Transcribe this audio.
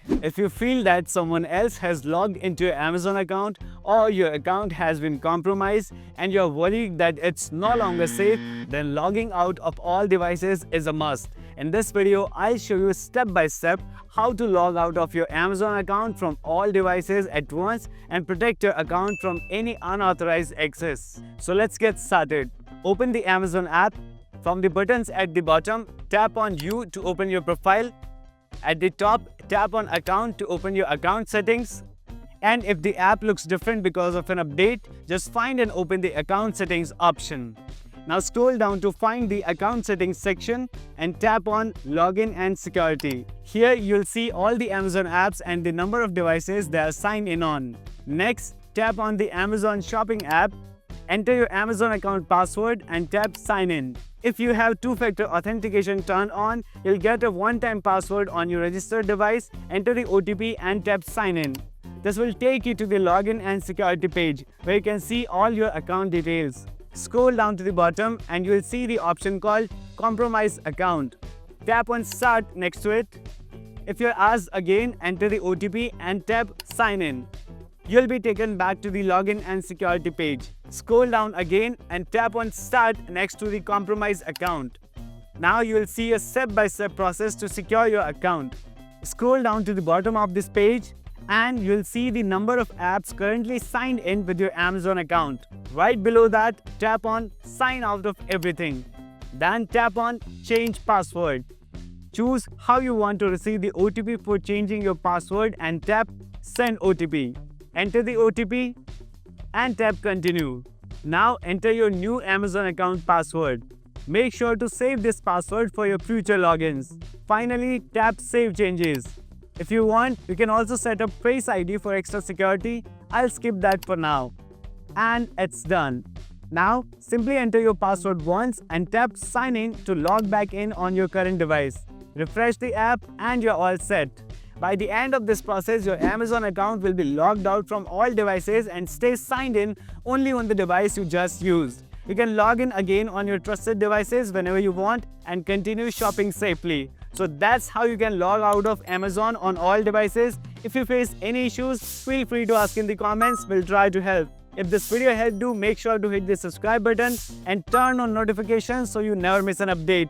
If you feel that someone else has logged into your Amazon account or your account has been compromised and you're worried that it's no longer safe, then logging out of all devices is a must. In this video, I'll show you step by step how to log out of your Amazon account from all devices at once and protect your account from any unauthorized access. So let's get started. Open the Amazon app. From the buttons at the bottom, tap on You to open your profile. At the top, tap on Account to open your account settings. And if the app looks different because of an update, just find and open the Account Settings option. Now scroll down to find the Account Settings section and tap on Login and Security. Here you'll see all the Amazon apps and the number of devices they are signed in on. Next, tap on the Amazon Shopping app. Enter your Amazon account password and tap Sign In. If you have two-factor authentication turned on, you'll get a one-time password on your registered device. Enter the OTP and tap Sign In. This will take you to the Login and Security page where you can see all your account details. Scroll down to the bottom and you will see the option called Compromised Account. Tap on Start next to it. If you're asked again, enter the OTP and tap Sign In. You'll be taken back to the Login and Security page. Scroll down again and tap on Start next to the Compromised Account. Now you will see a step-by-step process to secure your account. Scroll down to the bottom of this page and you'll see the number of apps currently signed in with your Amazon account. Right below that, tap on Sign Out of Everything. Then tap on Change Password. Choose how you want to receive the OTP for changing your password and tap Send OTP. Enter the OTP and tap Continue. Now enter your new Amazon account password. Make sure to save this password for your future logins. Finally, tap Save Changes. If you want, you can also set up Face ID for extra security. I'll skip that for now. And it's done. Now, simply enter your password once and tap Sign In to log back in on your current device. Refresh the app and you're all set. By the end of this process, your Amazon account will be logged out from all devices and stay signed in only on the device you just used. You can log in again on your trusted devices whenever you want and continue shopping safely. So that's how you can log out of Amazon on all devices. If you face any issues, feel free to ask in the comments. We'll try to help. If this video helped you, make sure to hit the subscribe button and turn on notifications so you never miss an update.